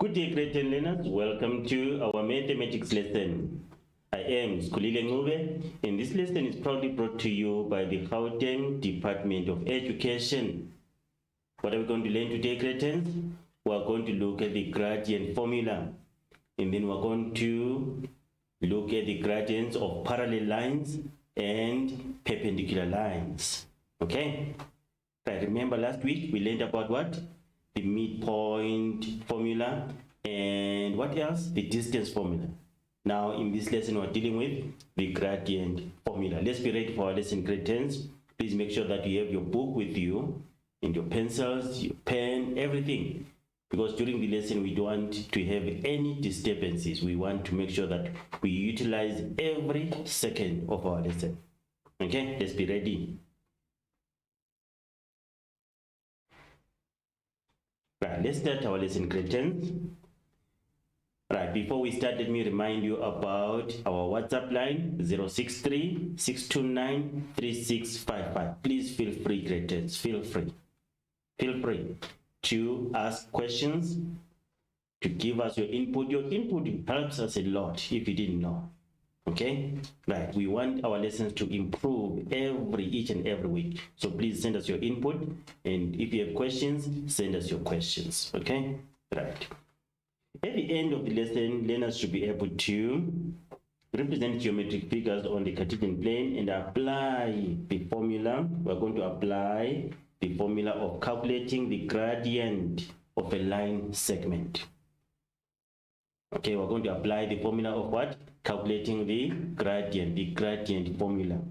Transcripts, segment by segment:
Good day, great learners. Welcome to our mathematics lesson. I am Skulile Ngube, and this lesson is proudly brought to you by the Gauteng Department of Education. What are we going to learn today, great learners? We are going to look at the gradient formula, and then we're going to look at the gradients of parallel lines and perpendicular lines. Okay? Right, remember last week we learned about what? The midpoint formula, and what else? The distance formula. Now in this lesson we're dealing with the gradient formula. Let's be ready for our lesson, grade 10s. Please make sure that you have your book with you and your pencils, your pen, everything, because during the lesson we don't want to have any disturbances. We want to make sure that we utilize every second of our lesson. Okay, let's be ready. Right, let's start our lesson, grade 10. Right, before we start, let me remind you about our WhatsApp line 063-629-3655. Please feel free, grade 10s, feel free to ask questions, to give us your input. Your input helps us a lot if you didn't know. Okay, right, we want our lessons to improve each and every week, so please send us your input, and if you have questions, send us your questions. Okay, right, at the end of the lesson, learners should be able to represent geometric figures on the Cartesian plane and apply the formula. We're going to apply the formula of calculating the gradient of a line segment. Okay, we're going to apply the formula of what? Calculating the gradient formula.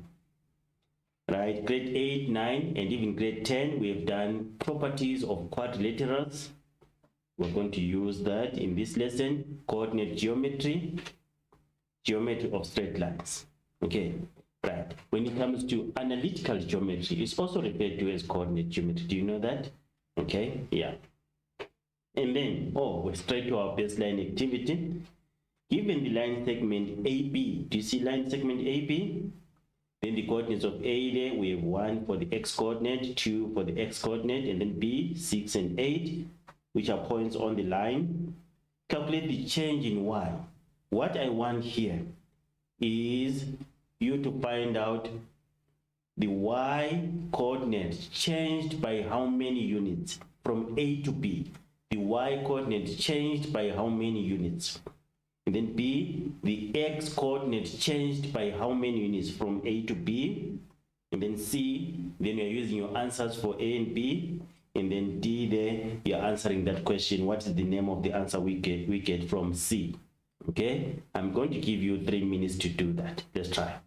Right, grade 8, 9, and even grade 10, we have done properties of quadrilaterals. We're going to use that in this lesson. Coordinate geometry of straight lines. Okay, right. When it comes to analytical geometry, it's also referred to as coordinate geometry. Do you know that? Okay, yeah. And then, we're straight to our baseline activity. Given the line segment AB, do you see line segment AB? Then the coordinates of A there, we have 1 for the x coordinate, 2 for the x coordinate, and then B, 6 and 8, which are points on the line. Calculate the change in Y. What I want here is you to find out the Y coordinate changed by how many units from A to B. The Y coordinate changed by how many units? And then B, the X coordinate changed by how many units from A to B? And then C, then you're using your answers for A and B. And then D there, you're answering that question. What is the name of the answer we get from C? Okay, I'm going to give you 3 minutes to do that. Let's try.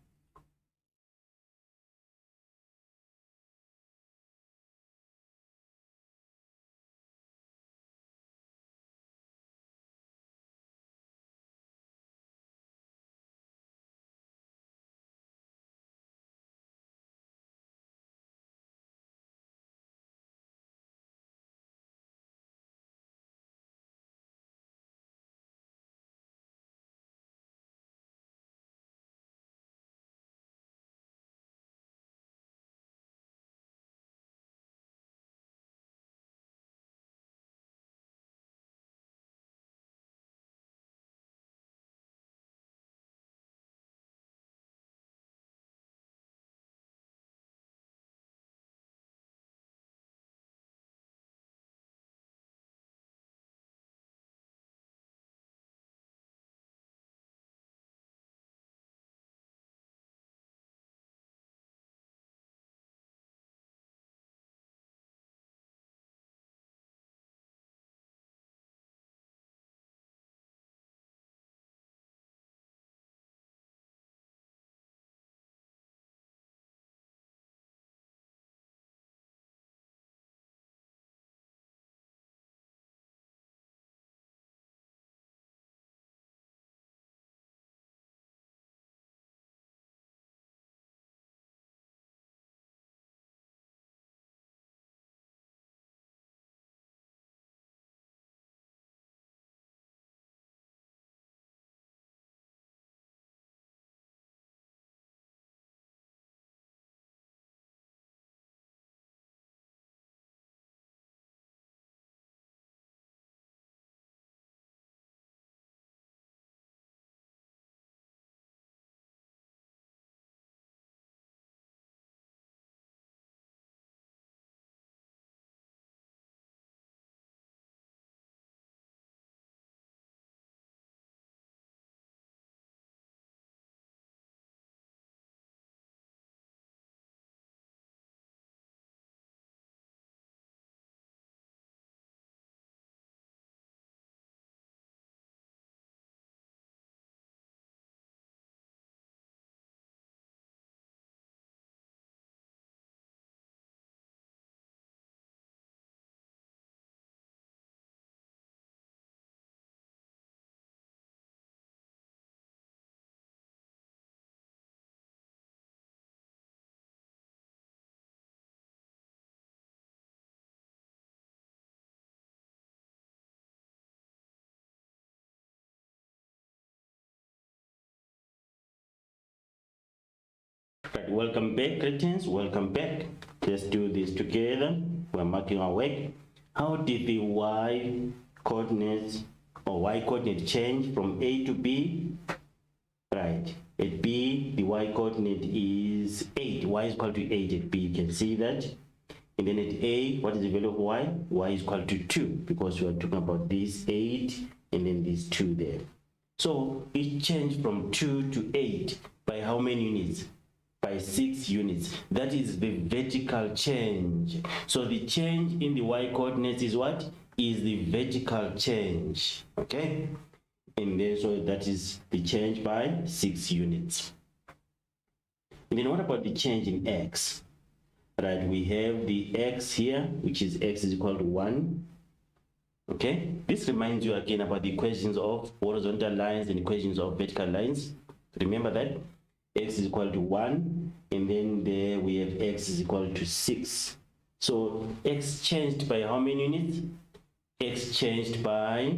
Right, welcome back, greetings, welcome back. Let's do this together. We're marking our work. How did the y coordinates or y coordinate change from A to B? Right, at B, the y coordinate is 8. Y is equal to 8 at B, you can see that. And then at A, what is the value of y? Y is equal to 2, because we are talking about this 8 and then this 2 there. So it changed from 2 to 8 by how many units? By 6 units. That is the vertical change. So the change in the y coordinates is what? Is the vertical change. Okay? And then so that is the change by 6 units. And then what about the change in x? Right, we have the x here, which is x is equal to 1. Okay, this reminds you again about the equations of horizontal lines and equations of vertical lines. Remember that x is equal to 1, and then there we have x is equal to 6. So x changed by how many units? X changed by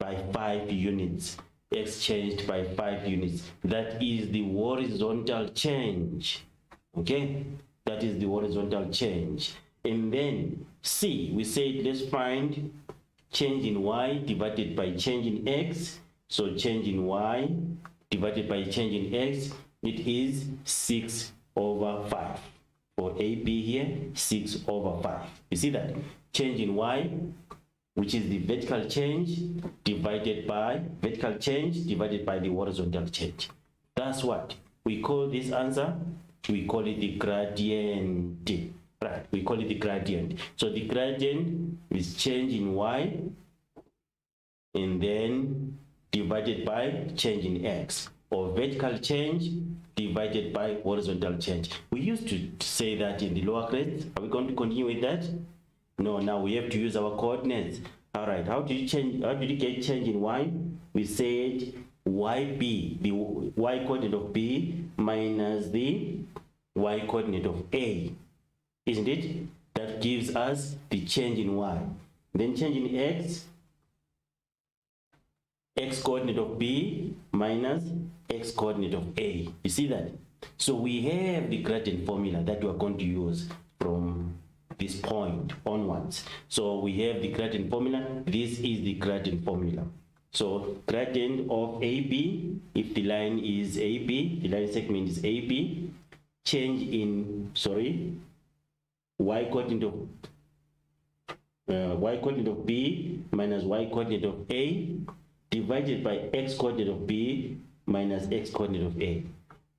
5 units. X changed by 5 units. That is the horizontal change. Okay, that is the horizontal change. And then C, we said let's find change in y divided by change in x. So change in y divided by change in x, it is 6 over 5. For AB here, 6 over 5. You see that? Change in y, which is the vertical change divided by the horizontal change. That's what we call this answer. We call it the gradient. Right, we call it the gradient. So the gradient is change in y and then divided by change in x, or vertical change divided by horizontal change. We used to say that in the lower grades. Are we going to continue with that? No, now we have to use our coordinates. All right, how did you get change in y? We said yb, the y coordinate of b minus the y coordinate of a, isn't it? That gives us the change in y. Then change in x coordinate of b minus x coordinate of a. You see that? So we have the gradient formula that we are going to use from this point onwards. So we have the gradient formula. This is the gradient formula. So gradient of AB, if the line is AB, the line segment is AB, change in, y coordinate of B minus y coordinate of A divided by x coordinate of B minus x coordinate of A.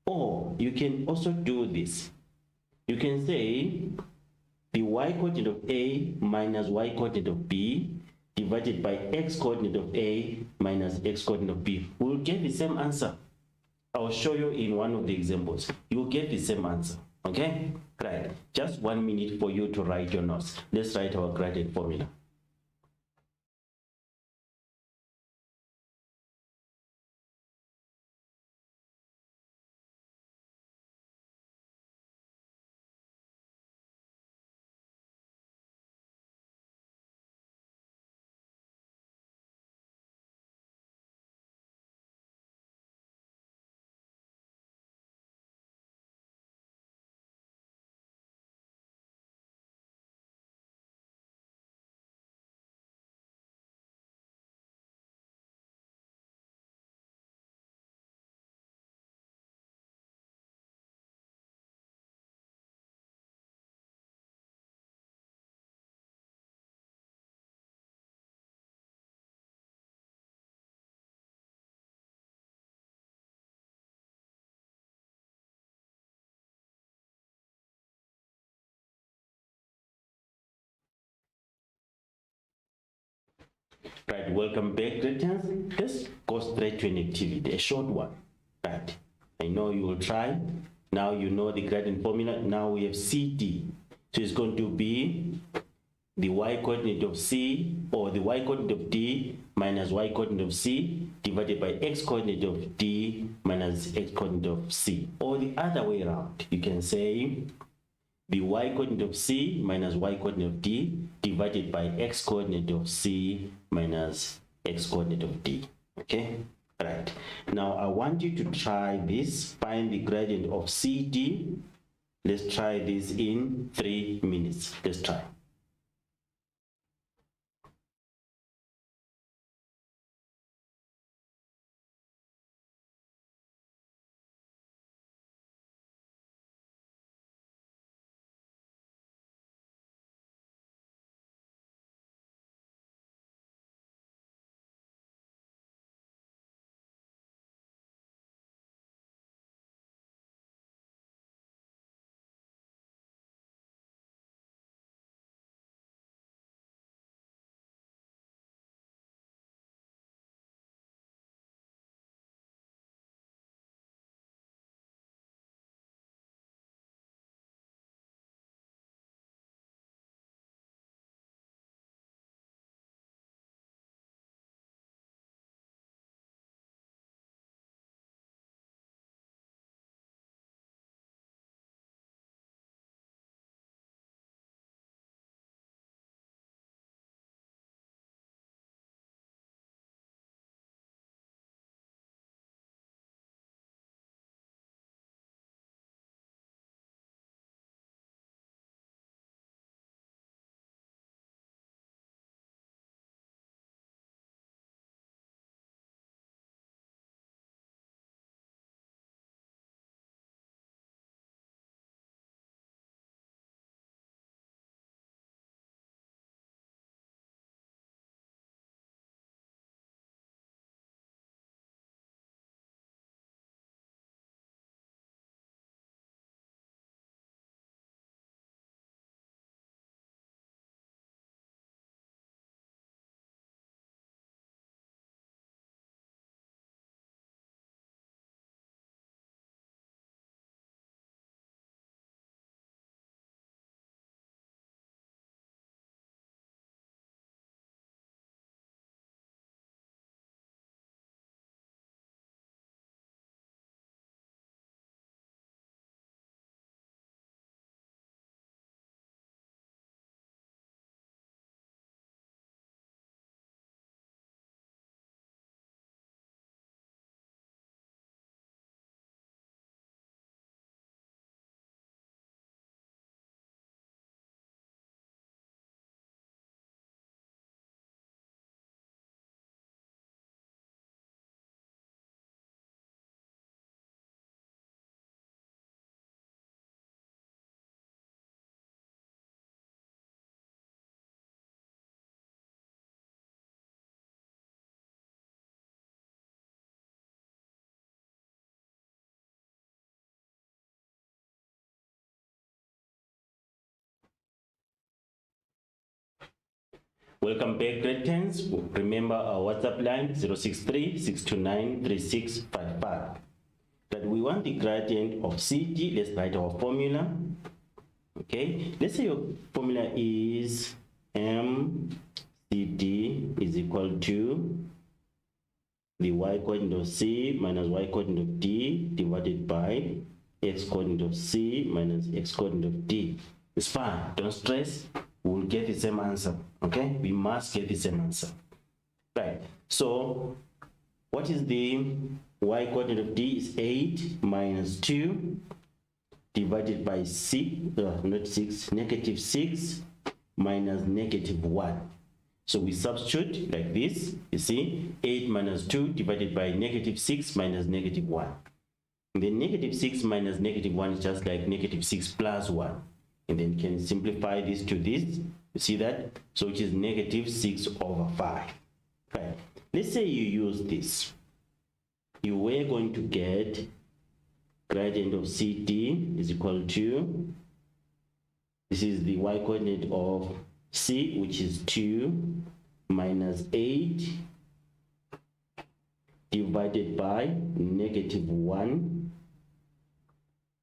Or you can also do this. You can say the y coordinate of A minus y coordinate of B divided by x coordinate of A minus x coordinate of B. We'll get the same answer. I'll show you in one of the examples. You'll get the same answer. Okay? Right. Just 1 minute for you to write your notes. Let's write our gradient formula. Right, welcome back, greetings. Let's go straight to an activity, a short one. Right, I know you will try. Now you know the gradient formula. Now we have CD. So it's going to be the y coordinate of C, or the y coordinate of D minus y coordinate of C divided by x coordinate of D minus x coordinate of C. Or the other way around, you can say the y coordinate of C minus y coordinate of D divided by x coordinate of C minus x coordinate of D. Okay, right. Now I want you to try this. Find the gradient of CD. Let's try this in 3 minutes. Let's try. Welcome back, grade 10s. Remember our WhatsApp line 063-629-3655. That we want the gradient of CD. Let's write our formula. Okay, let's say your formula is MCD is equal to the y coordinate of C minus y coordinate of D divided by x coordinate of C minus x coordinate of D. It's fine, don't stress. We'll get the same answer. Okay, we must get the same answer. Right, so what is the y coordinate of D is 8 minus 2 divided by not 6, negative 6 minus negative 1. So we substitute like this, you see, 8 minus 2 divided by negative 6 minus negative 1. And then negative 6 minus negative 1 is just like negative 6 plus 1. And then can simplify this to this, you see that? So which is negative 6 over 5. Right. Let's say you use this. You were going to get gradient of CD is equal to, this is the y coordinate of C, which is 2 minus 8 divided by negative 1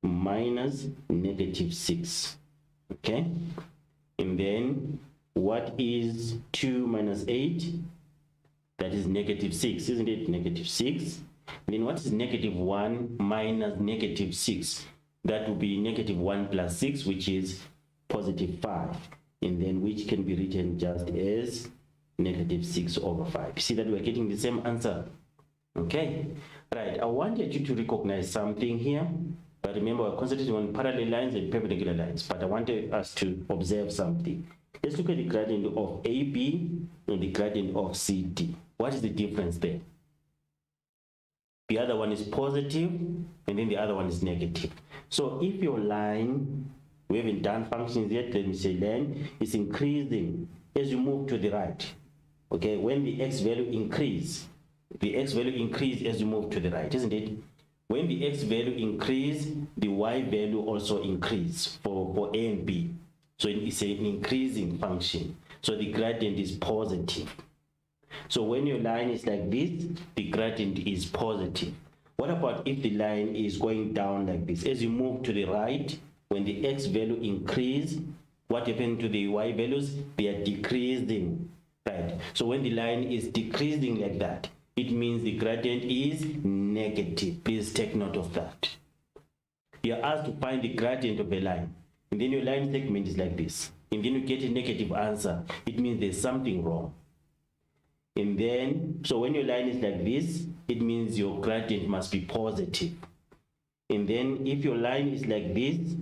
minus negative 6. Okay, and then what is 2 minus 8? That is negative 6, isn't it? Negative 6. And then what is negative 1 minus negative 6? That will be negative 1 plus 6, which is positive 5. And then which can be written just as negative 6 over 5. You see that we're getting the same answer. Okay, Right, I wanted you to recognize something here, but remember we're concentrating on parallel lines and perpendicular lines, but I wanted us to observe something. Let's look at the gradient of AB and the gradient of CD. What is the difference there? The other one is positive and then the other one is negative. So if your line, we haven't done functions yet, let me say line is increasing as you move to the right. Okay, when the x value increase, the x value increase as you move to the right, isn't it? When the x value increase, the y value also increase for A and B. So it's an increasing function. So the gradient is positive. So when your line is like this, the gradient is positive. What about if the line is going down like this? As you move to the right, when the x value increase, what happened to the y values? They are decreasing, right? So when the line is decreasing like that, it means the gradient is negative. Please take note of that. You are asked to find the gradient of a line, and then your line segment is like this, and then you get a negative answer. It means there's something wrong. And then, so when your line is like this, it means your gradient must be positive. And then if your line is like this,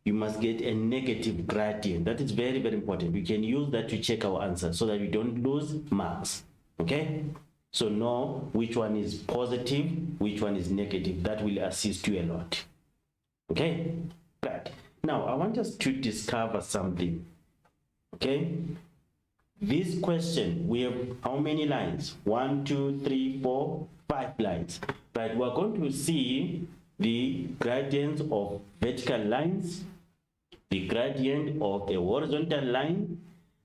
you must get a negative gradient. That is very, very important. We can use that to check our answer so that we don't lose marks. Okay? So know which one is positive, which one is negative. That will assist you a lot. Okay? Right. Now, I want us to discover something. Okay? This question, we have how many lines? 1, 2, 3, 4, 5 lines. Right, we're going to see the gradients of vertical lines, the gradient of a horizontal line,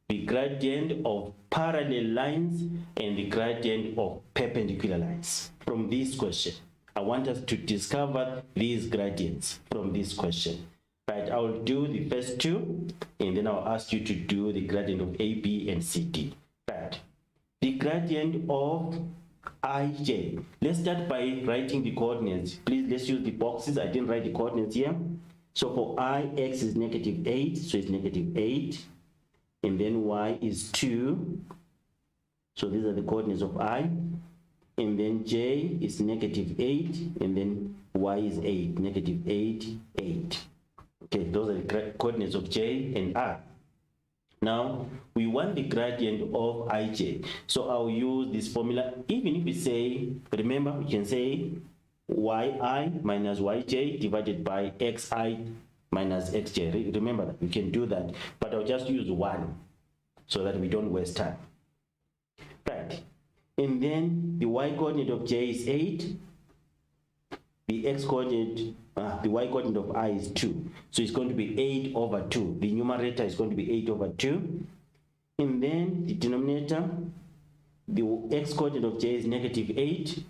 the gradient of parallel lines, and the gradient of perpendicular lines. From this question, I want us to discover these gradients from this question. Right, I'll do the first two, and then I'll ask you to do the gradient of A, B, and C, D. Right. The gradient of IJ. Let's start by writing the coordinates. Please, let's use the boxes. I didn't write the coordinates here. So for I, x is -8, so it's -8. And then y is 2. So these are the coordinates of I. And then j is -8, and then y is 8, -8, 8. Okay, those are the coordinates of j and r. Now, we want the gradient of ij. So I'll use this formula. Even if we say, remember, we can say yi minus yj divided by xi minus xj. Remember that, we can do that. But I'll just use 1 so that we don't waste time. Right. And then the y coordinate of j is 8. The x coordinate, the y coordinate of I is 2. So it's going to be 8 over 2. The numerator is going to be 8 over 2. And then the denominator, the x coordinate of j is -8.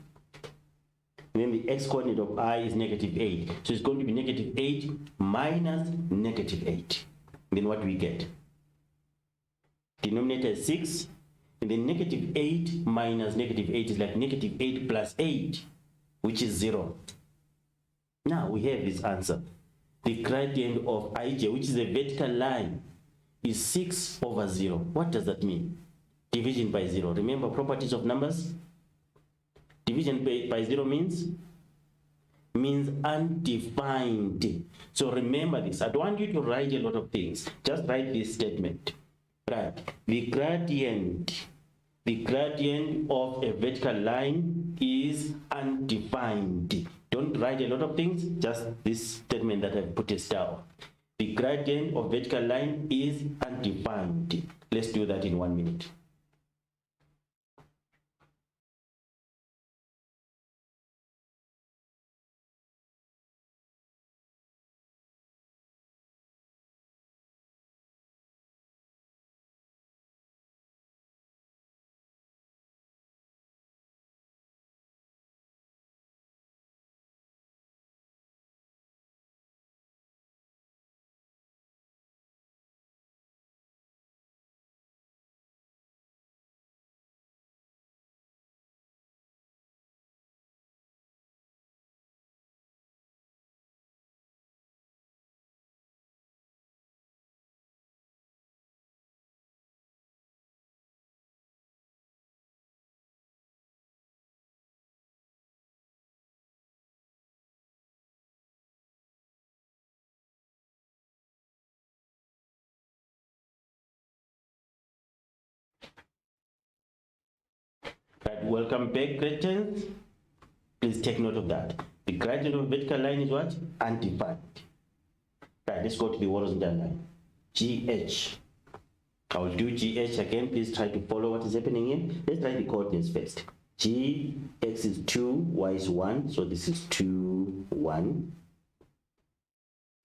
And then the x coordinate of I is -8. So it's going to be -8 minus -8. And then what do we get? Denominator is 6. And then -8 minus -8 is like -8 plus 8, which is 0. Now we have this answer. The gradient of ij, which is a vertical line, is 6 over 0. What does that mean? Division by 0. Remember properties of numbers? Division by 0 means undefined. So remember this. I don't want you to write a lot of things. Just write this statement. Right. The gradient of a vertical line is undefined. Don't write a lot of things, just this statement that I've put it down. The gradient of vertical line is undefined. Let's do that in 1 minute. Right, welcome back, grade 10th. Please take note of that. The gradient of vertical line is what? Undefined. Right, let's go to the horizontal line. GH. I will do GH again. Please try to follow what is happening here. Let's write the coordinates first. G, X is 2, Y is 1. So this is 2, 1.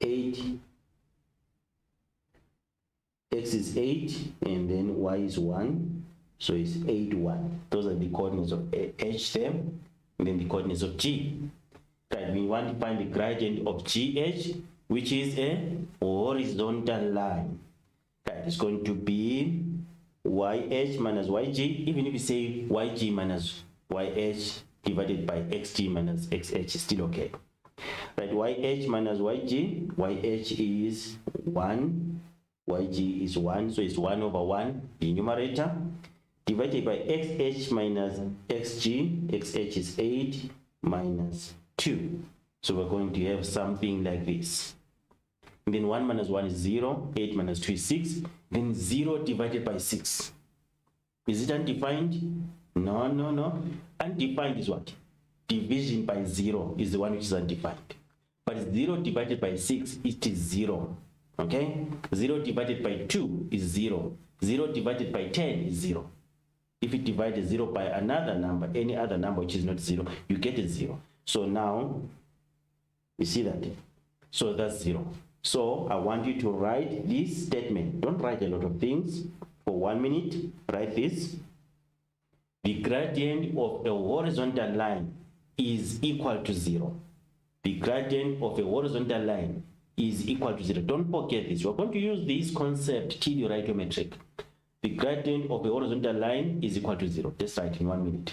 8, X is 8, and then Y is 1. So it's 8, 1. Those are the coordinates of H there, and then the coordinates of G. Right, we want to find the gradient of GH, which is a horizontal line. Right, it's going to be YH minus YG. Even if you say YG minus YH divided by XG minus XH is still okay. Right, YH minus YG, YH is 1, YG is 1, so it's 1 over 1, the numerator, divided by XH minus XG, XH is 8 minus 2. So we're going to have something like this. And then 1 minus 1 is 0, 8 minus 2 is 6, then 0 divided by 6. Is it undefined? No, no, no. Undefined is what? Division by 0 is the one which is undefined. But 0 divided by 6, it is 0. Okay? 0 divided by 2 is 0. 0 divided by 10 is 0. If you divide 0 by another number, any other number which is not 0, you get a 0. So now, you see that? So that's 0. So I want you to write this statement. Don't write a lot of things. For 1 minute, write this. The gradient of a horizontal line is equal to 0. The gradient of a horizontal line is equal to 0. Don't forget this. We're going to use this concept till you write your metric. The gradient of a horizontal line is equal to 0. Let's write in 1 minute.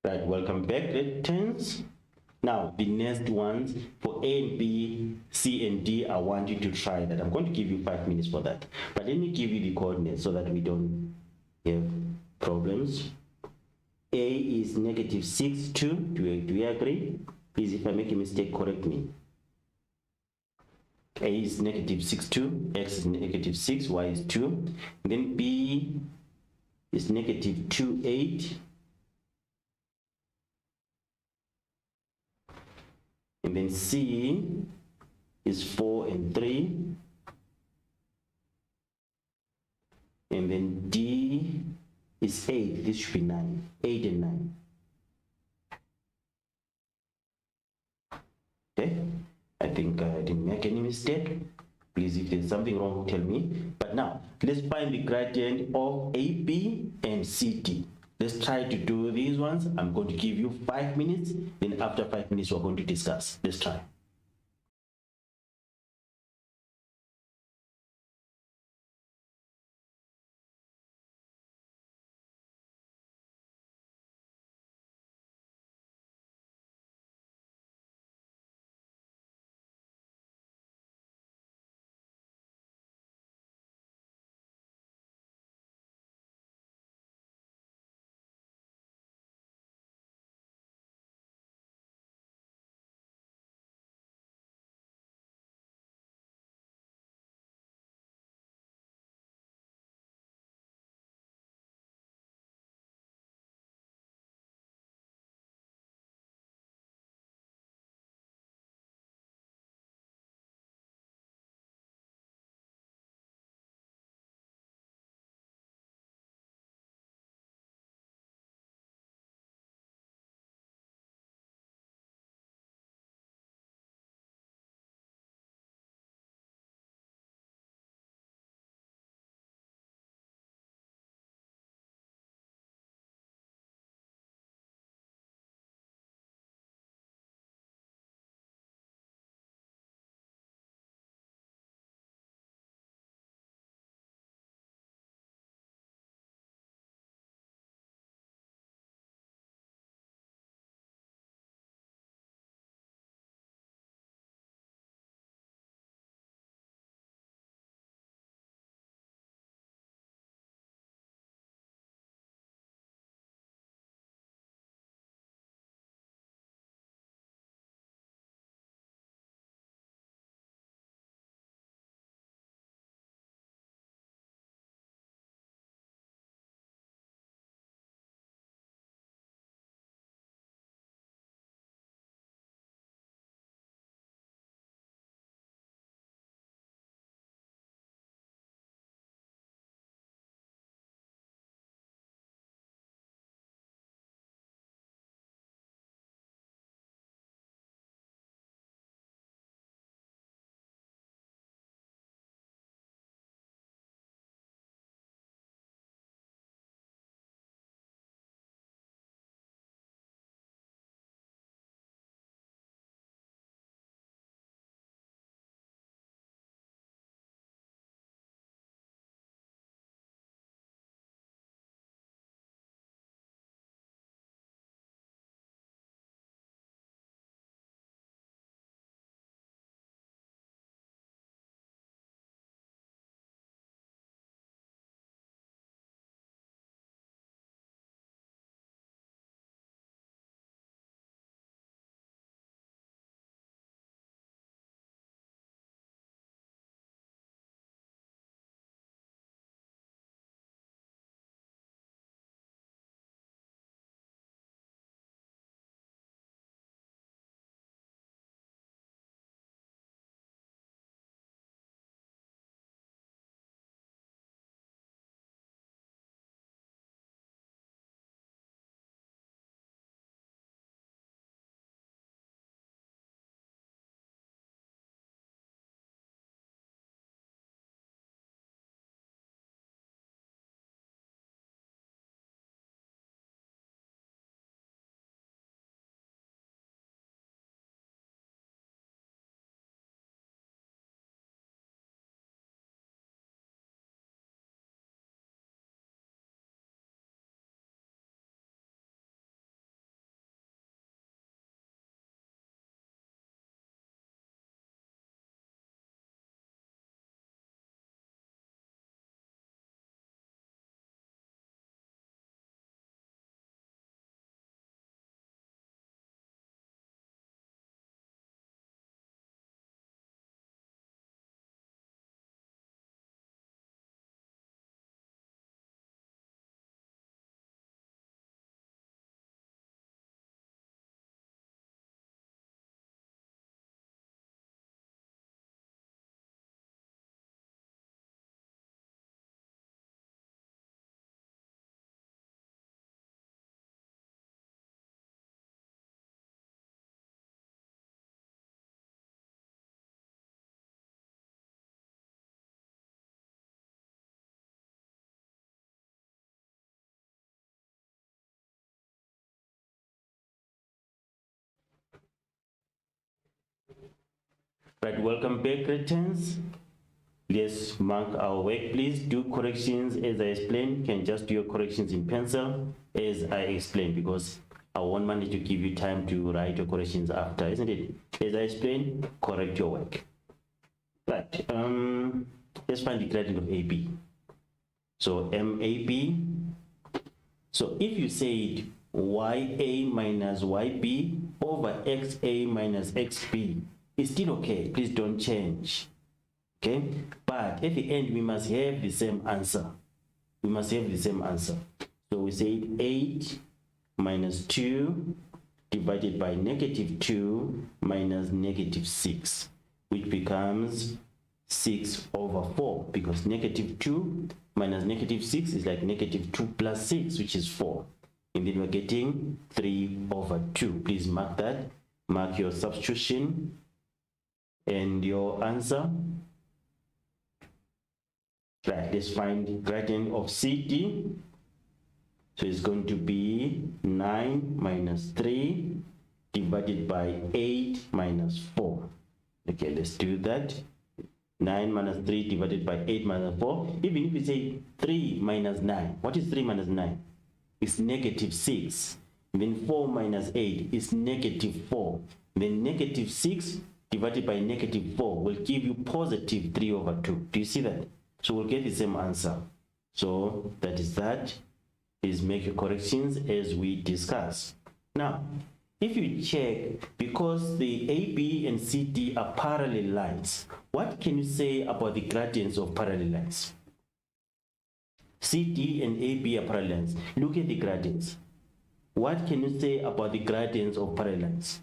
Right, welcome back, grade 10s. Now, the next ones for A and B, C and D, I want you to try that. I'm going to give you 5 minutes for that. But let me give you the coordinates so that we don't have problems. A is negative 6, 2. Do we agree? Please, if I make a mistake, correct me. A is negative 6, 2. X is negative 6. Y is 2. And then B is negative 2, 8. And then C is 4 and 3. And then D is 8. This should be 9. 8 and 9. Okay? I think I didn't make any mistake. Please, if there's something wrong, tell me. But now, let's find the gradient of AB and CD. Let's try to do these ones. I'm going to give you 5 minutes. Then after 5 minutes, we're going to discuss. Let's try. Right, welcome back, returns. Let's mark our work. Please do corrections as I explained. You can just do your corrections in pencil as I explained, because I won't manage to give you time to write your corrections after, isn't it? As I explained, correct your work. Right, let's find the gradient of AB. So MAB. So if you said YA minus YB over XA minus XB, it's still okay. Please don't change. Okay, but at the end we must have the same answer. We must have the same answer. So we say 8 minus 2 divided by negative 2 minus negative 6, which becomes 6 over 4, because negative 2 minus negative 6 is like negative 2 plus 6, which is 4. And then we're getting 3 over 2. Please mark that. Mark your substitution and your answer. Right, let's find the gradient of CD. So it's going to be 9 minus 3 divided by 8 minus 4. Okay, let's do that. 9 minus 3 divided by 8 minus 4. Even if we say 3 minus 9, what is 3 minus 9? It's negative 6. Then 4 minus 8 is negative 4. Then negative 6 divided by negative 4 will give you positive 3 over 2. Do you see that? So we'll get the same answer. So that is that. Please make your corrections as we discuss. Now, if you check, because the AB and CD are parallel lines, what can you say about the gradients of parallel lines? CD and AB are parallel lines. Look at the gradients. What can you say about the gradients of parallel lines?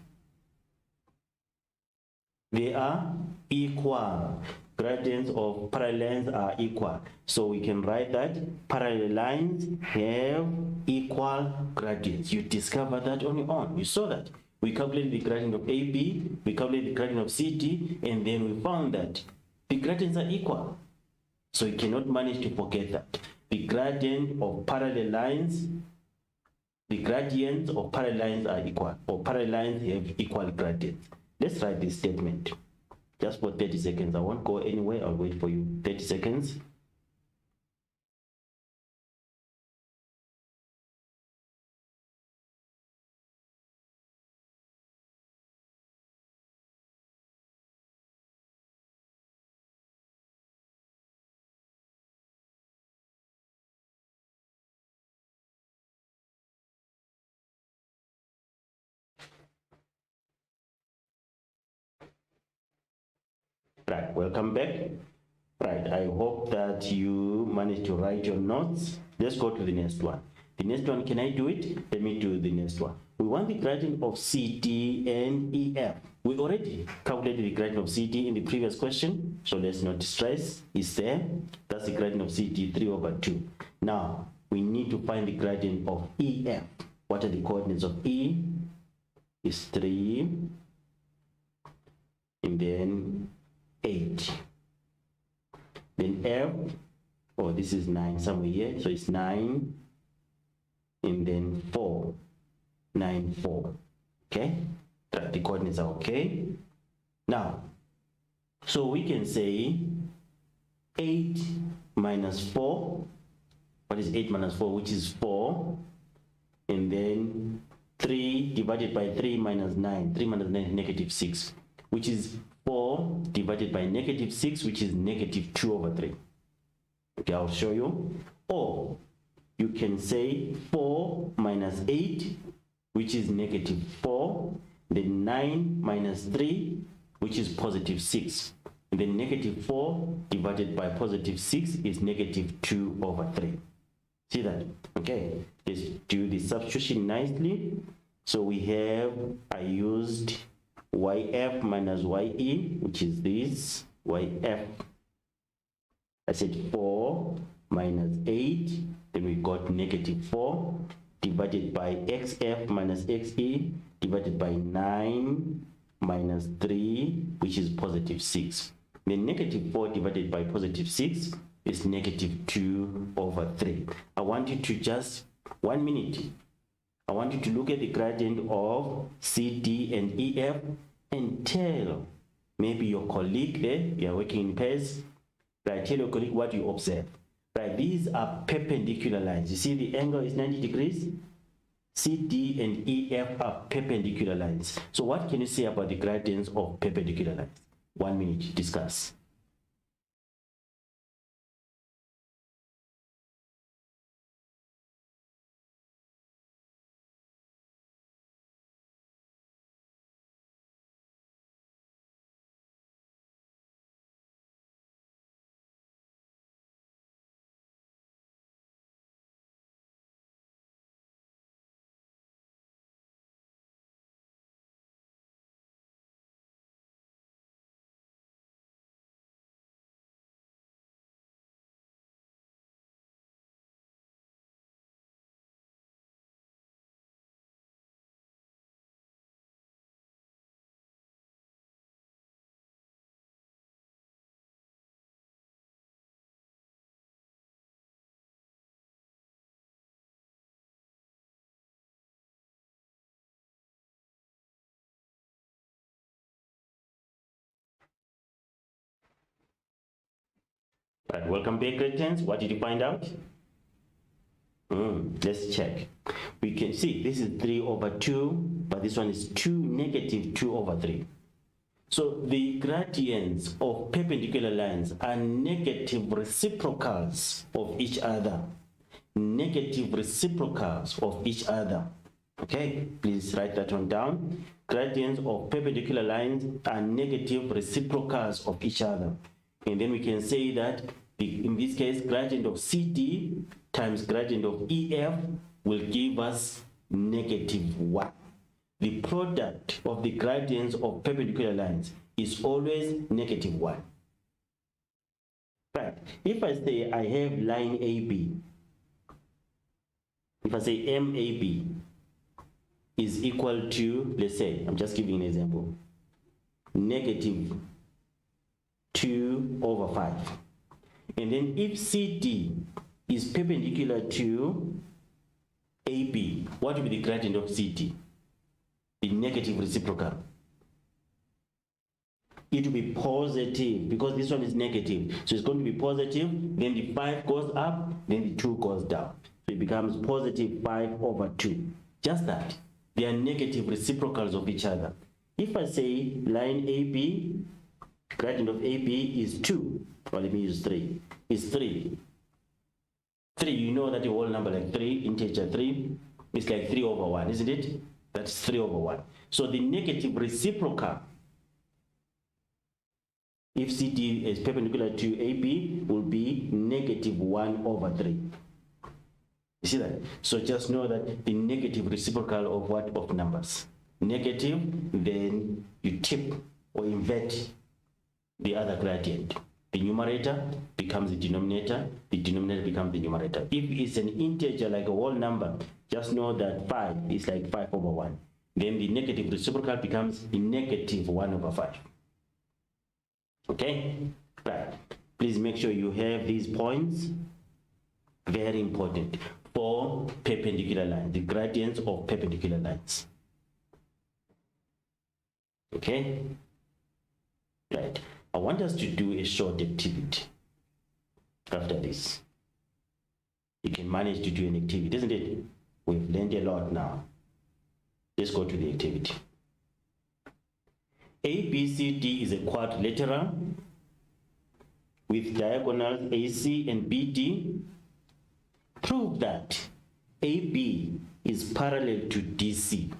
They are equal. Gradients of parallel lines are equal. So we can write that parallel lines have equal gradients. You discover that on your own. You saw that. We calculated the gradient of AB, we calculated the gradient of CD, and then we found that the gradients are equal. So you cannot manage to forget that. The gradient of parallel lines, the gradients of parallel lines are equal, or parallel lines have equal gradients. Let's write this statement. Just for 30 seconds. I won't go anywhere. I'll wait for you. 30 seconds. Right, welcome back. Right, I hope that you managed to write your notes. Let's go to the next one. The next one, can I do it? Let me do the next one. We want the gradient of CD and EF. We already calculated the gradient of CD in the previous question, so let's not stress. It's there. That's the gradient of CD, 3 over 2. Now, we need to find the gradient of EF. What are the coordinates of E? Is 3, and then 8. Then F, oh, this is 9 somewhere here, so it's 9, and then 4, 9, 4. Okay, the coordinates are okay. Now, so we can say 8 minus 4. What is 8 minus 4? Which is 4. And then 3 divided by 3 minus 9. 3 minus 9 is negative 6, which is 4 divided by negative 6, which is negative 2 over 3. Okay, I'll show you. Or you can say 4 minus 8, which is negative 4. Then 9 minus 3, which is positive 6. And then negative 4 divided by positive 6 is negative 2 over 3. See that? Okay, let's do the substitution nicely. So we have, I used YF minus YE, which is this, YF. I said 4 minus 8, then we got negative 4, divided by XF minus XE, divided by 9 minus 3, which is positive 6. Then negative 4 divided by positive 6 is negative 2 over 3. I want you to just, 1 minute, I want you to look at the gradient of CD and EF and tell Maybe your colleague there, you are working in pairs, right? Tell your colleague what you observe, right? These are perpendicular lines. You see the angle is 90 degrees? CD and EF are perpendicular lines. So what can you say about the gradients of perpendicular lines? 1 minute, discuss. Right, welcome back, grade 10s. What did you find out? Let's check. We can see this is 3 over 2, but this one is 2 negative 2 over 3. So the gradients of perpendicular lines are negative reciprocals of each other. Negative reciprocals of each other. Okay, please write that one down. Gradients of perpendicular lines are negative reciprocals of each other. And then we can say that in this case, gradient of CD times gradient of EF will give us negative 1. The product of the gradients of perpendicular lines is always negative 1. Right. If I say I have line AB, if I say MAB is equal to, let's say, I'm just giving an example, negative 2 over 5. And then if CD is perpendicular to AB, what will be the gradient of CD? The negative reciprocal. It will be positive because this one is negative. So it's going to be positive, then the 5 goes up, then the 2 goes down. So it becomes positive 5 over 2. Just that. They are negative reciprocals of each other. If I say line AB, gradient of AB is 2, or let me use 3, is 3. 3, you know that a whole number like 3, integer 3, is like 3 over 1, isn't it? That's 3 over 1. So the negative reciprocal, if CD is perpendicular to AB, will be negative 1 over 3. You see that? So just know that the negative reciprocal of what? Of numbers. Negative, then you tip or invert the other gradient. The numerator becomes the denominator becomes the numerator. If it's an integer like a whole number, just know that 5 is like 5 over 1. Then the negative reciprocal becomes the negative 1 over 5. Okay? Right. Please make sure you have these points. Very important for perpendicular lines, the gradients of perpendicular lines. Okay? Right. I want us to do a short activity after this. You can manage to do an activity, isn't it? We've learned a lot now. Let's go to the activity. ABCD is a quadrilateral with diagonals AC and BD. Prove that AB is parallel to DC.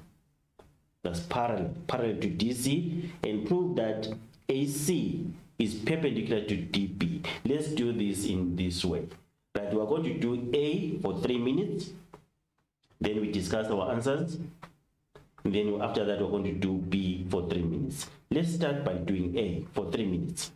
That's parallel to DC, and prove that AC is perpendicular to DB. Let's do this in this way. Right, we are going to do A for 3 minutes. Then we discuss our answers. And then after that, we're going to do B for 3 minutes. Let's start by doing A for 3 minutes.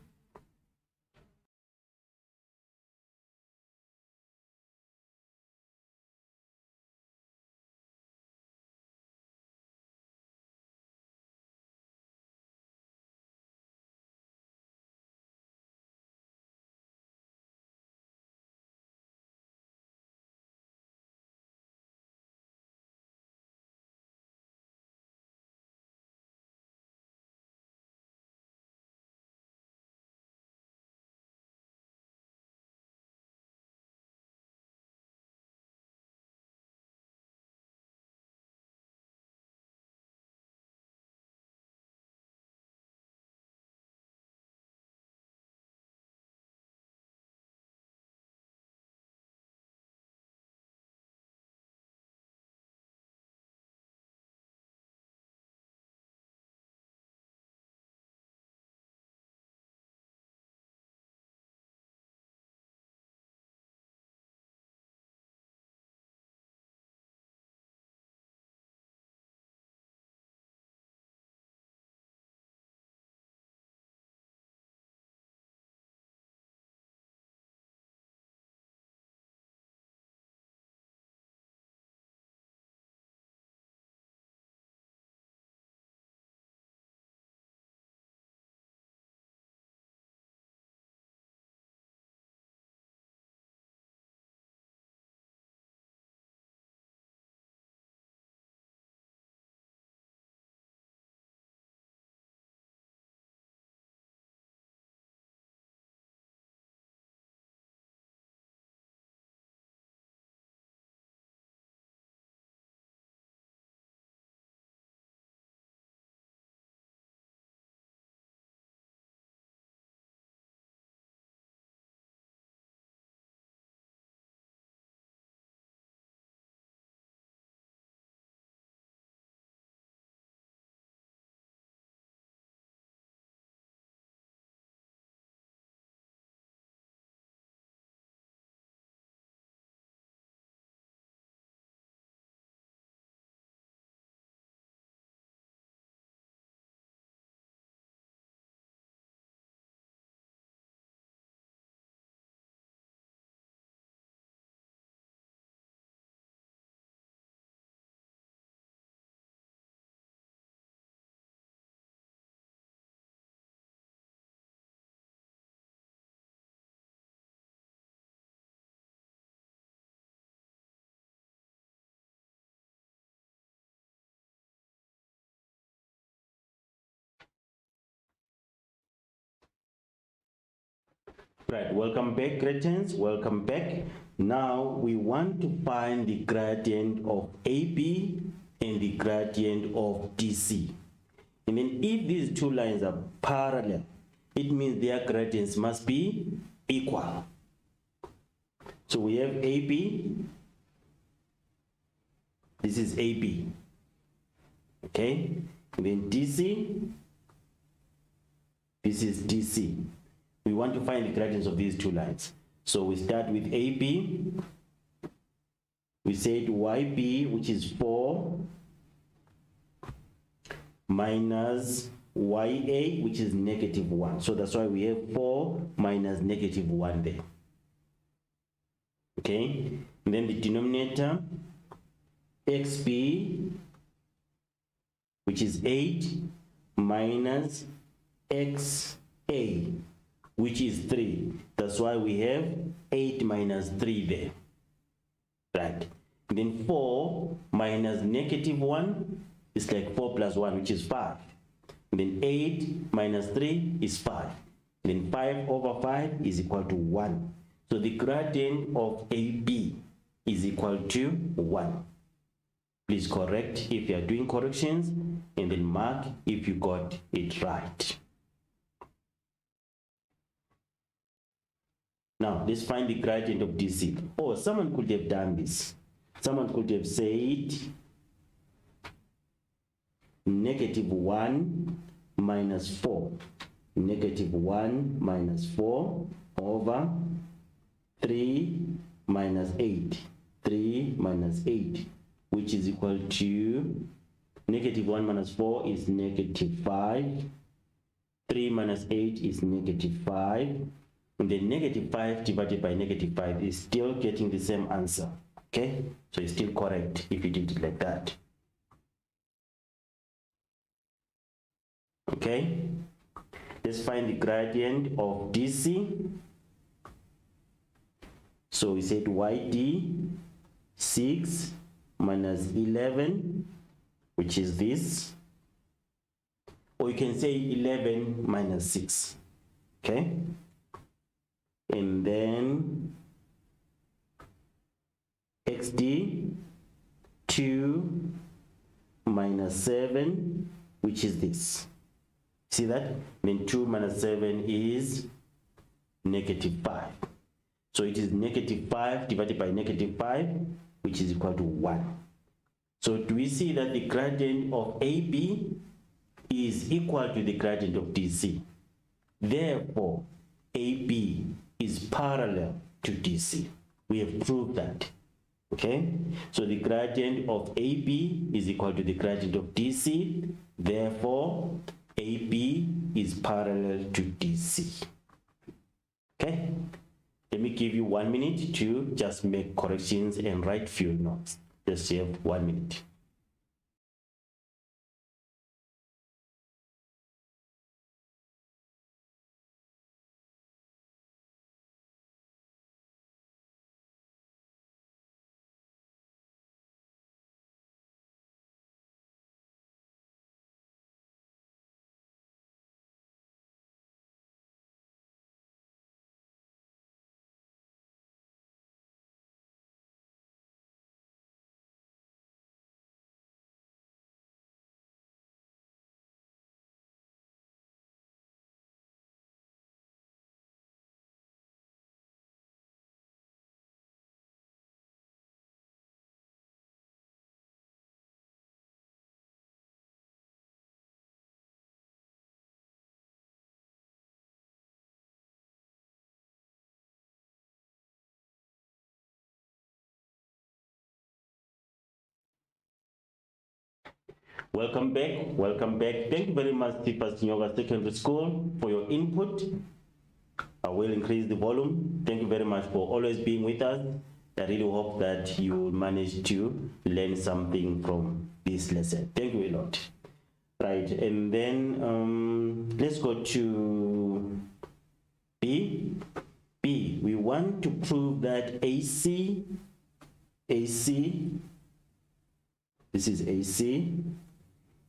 Right, welcome back, greetings, welcome back. Now we want to find the gradient of AB and the gradient of DC. And then if these two lines are parallel, it means their gradients must be equal. So we have AB, this is AB, okay? And then DC, this is DC. We want to find the gradients of these two lines. So we start with AB. We said YB, which is 4, minus YA, which is -1. So that's why we have 4 minus -1 there. Okay? And then the denominator, XB, which is 8, minus XA, which is 3. That's why we have 8 minus 3 there. Right. And then 4 minus -1 is like 4 plus 1, which is 5. And then 8 minus 3 is 5. And then 5 over 5 is equal to 1. So the gradient of AB is equal to 1. Please correct if you are doing corrections, and then mark if you got it right. Now, let's find the gradient of DC. Oh, someone could have done this. Someone could have said -1 minus 4. -1 minus 4 over 3 minus 8. 3 minus 8, which is equal to -1 minus 4 is -5. 3 minus 8 is -5. And then -5 divided by -5 is still getting the same answer. Okay, so it's still correct if you did it like that. Okay, let's find the gradient of DC. So we said YD 6 minus 11, which is this, or you can say 11 minus 6. Okay, and then XD 2 minus 7, which is this. See that? Then 2 minus 7 is -5. So it is -5 divided by -5, which is equal to 1. So do we see that the gradient of AB is equal to the gradient of DC? Therefore, AB is parallel to DC. We have proved that. Okay, so the gradient of AB is equal to the gradient of DC. Therefore, AB is parallel to DC. Okay, let me give you 1 minute to just make corrections and write few notes. Just save 1 minute. Welcome back. Welcome back. Thank you very much, Tipas Nyoga Secondary School, for your input. I will increase the volume. Thank you very much for always being with us. I really hope that you will manage to learn something from this lesson. Thank you a lot. Right, and then let's go to B. B, we want to prove that AC, this is AC,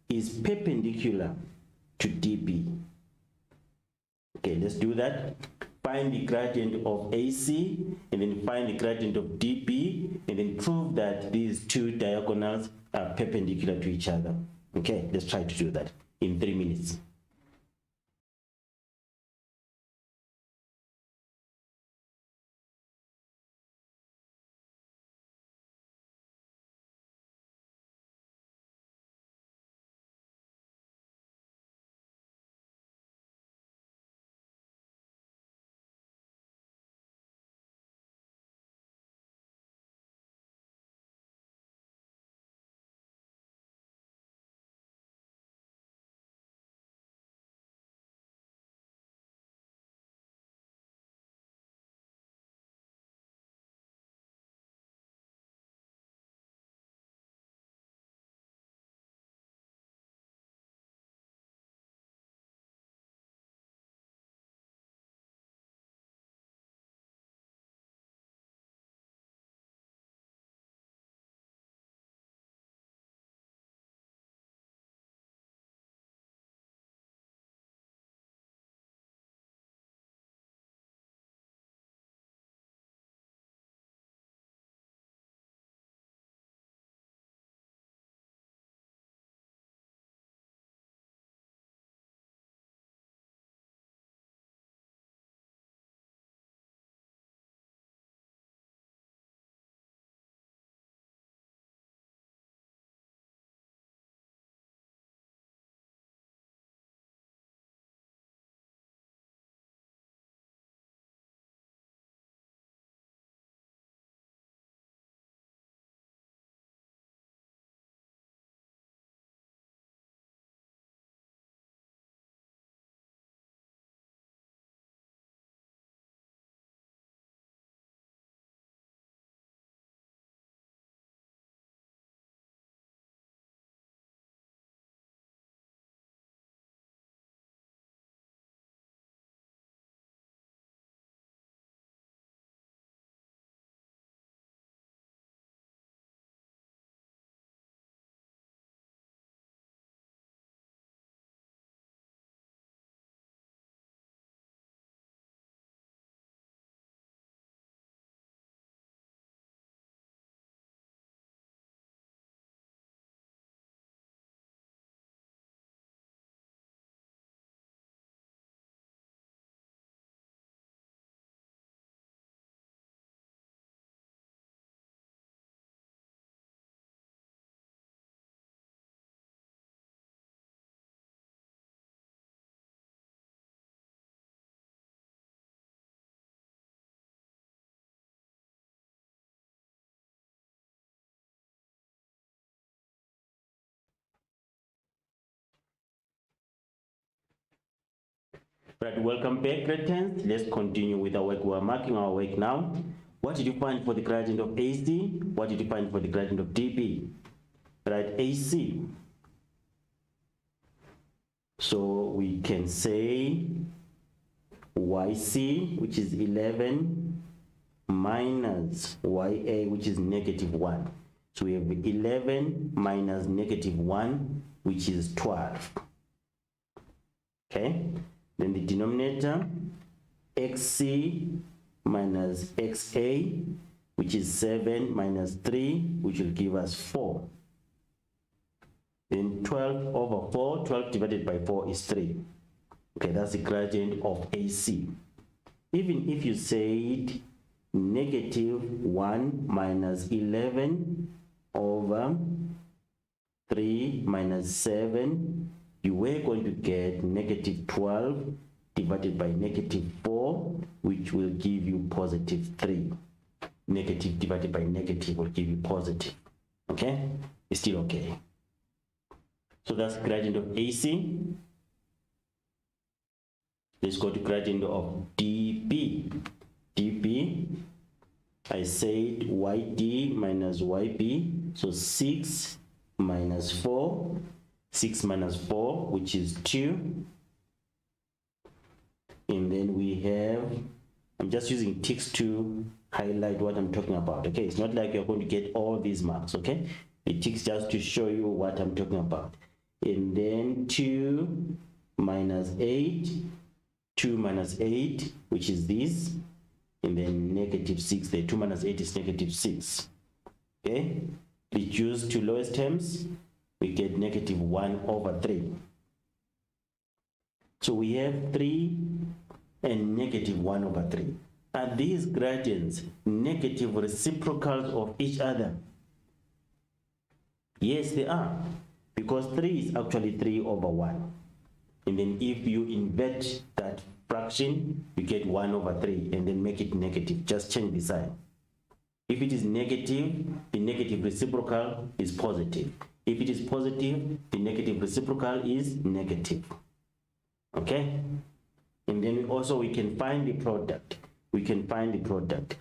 is perpendicular to DB. Okay, let's do that. Find find the gradient of AC, and then find the gradient of DB, and then prove that these two diagonals are perpendicular to each other. Okay, let's try to do that in 3 minutes. Right, welcome back, grade 10th. Let's continue with our work. We're marking our work now. What did you find for the gradient of AC? What did you find for the gradient of DB? Right, AC. So we can say YC, which is 11, minus YA, which is -1. So we have 11 minus -1, which is 12. Okay? Then the denominator, XC minus XA, which is 7 minus 3, which will give us 4. Then 12 over 4, 12 divided by 4 is 3. Okay, that's the gradient of AC. Even if you said -1 minus 11 over 3 minus 7, you were going to get -12 divided by -4, which will give you +3. Negative divided by negative will give you positive. Okay, it's still okay. So that's gradient of AC. Let's go to gradient of DB. DB, I said YD minus YB, so 6 minus 4, 6 minus 4, which is 2. And then we have, I'm just using ticks to highlight what I'm talking about. Okay, it's not like you're going to get all these marks. Okay, the ticks just to show you what I'm talking about. And then 2 minus 8, 2 minus 8, which is this, and then negative 6 there. 2 minus 8 is negative 6. Okay, reduce to lowest terms, we get negative 1 over 3. So we have 3 and negative 1 over 3. Are these gradients negative reciprocals of each other? Yes, they are, because 3 is actually 3 over 1. And then if you invert that fraction, you get 1 over 3, and then make it negative. Just change the sign. If it is negative, the negative reciprocal is positive. If it is positive, the negative reciprocal is negative. Okay? And then we can find the product. We can find the product.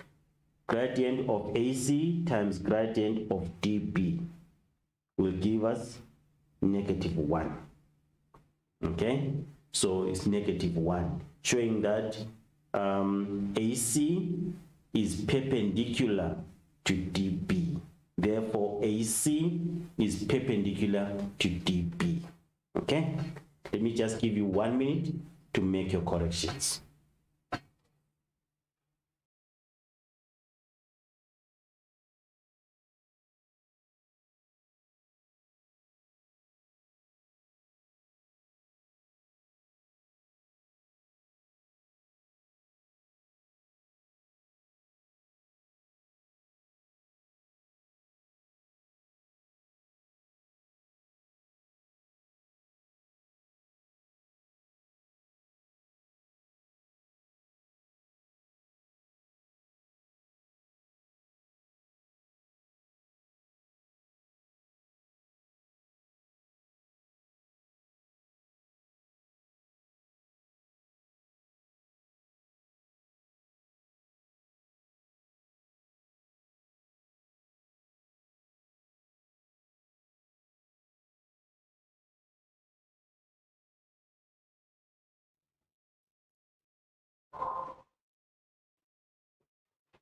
Gradient of AC times gradient of DB will give us negative 1. Okay? So it's negative 1, showing that AC is perpendicular to DB. Therefore, AC is perpendicular to DB. Okay? Let me just give you 1 minute to make your corrections.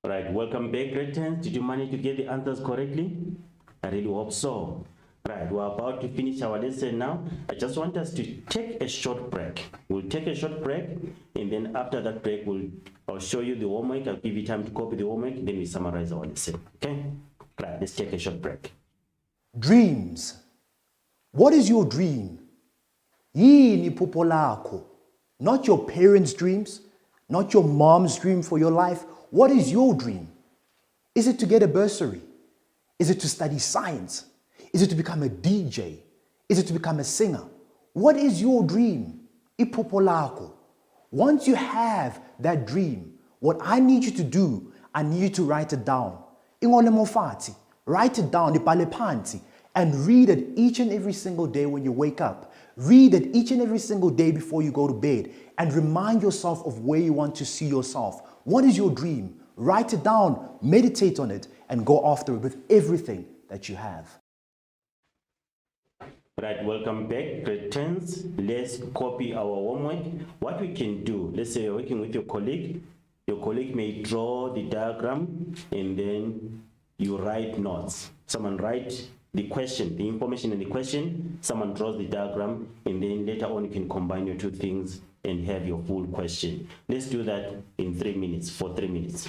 All right, welcome back, grade 10. Did you manage to get the answers correctly? I really hope so. Right, we're about to finish our lesson now. I just want us to take a short break. We'll take a short break, and then after that break, I'll show you the homework. I'll give you time to copy the homework, then we summarize our lesson. Okay? Right, let's take a short break. Dreams. What is your dream? Yini iphupho lakho? Not your parents' dreams, not your mom's dream for your life. What is your dream? Is it to get a bursary? Is it to study science? Is it to become a DJ? Is it to become a singer? What is your dream? Iphupho lakho. Once you have that dream, what I need you to do, I need you to write it down. Ingole mofati, write it down, ibhale phansi, and read it each and every single day when you wake up. Read it each and every single day before you go to bed, and remind yourself of where you want to see yourself. What is your dream? Write it down, meditate on it, and go after it with everything that you have. Right, welcome back, grade 10s. Let's copy our homework. What we can do, let's say you're working with your colleague may draw the diagram, and then you write notes. Someone write the question, the information in the question, someone draws the diagram, and then later on you can combine your two things and have your full question. Let's do that in 3 minutes, for 3 minutes.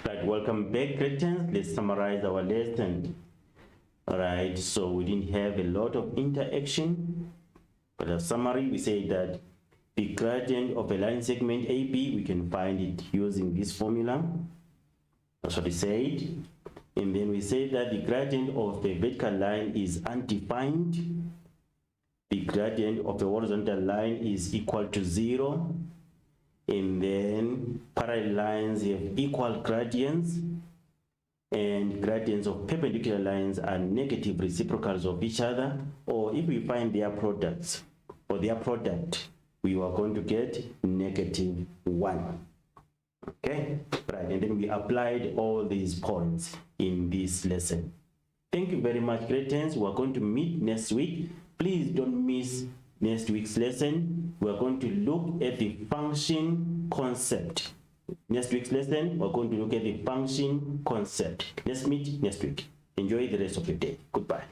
Right, welcome back, Cretans. Let's summarize our lesson. All right, so we didn't have a lot of interaction, but a summary, we say that the gradient of a line segment AB, we can find it using this formula. That's what we said. And then we say that the gradient of the vertical line is undefined. The gradient of the horizontal line is equal to 0. And then parallel lines have equal gradients, and gradients of perpendicular lines are negative reciprocals of each other, or if we find their products or their product, we are going to get -1. Okay, right, and then we applied all these points in this lesson. Thank you very much, Cretans. We are going to meet next week. Please don't miss next week's lesson. We are going to look at the function concept. Next week's lesson, we're going to look at the function concept. Let's meet next week. Enjoy the rest of your day. Goodbye.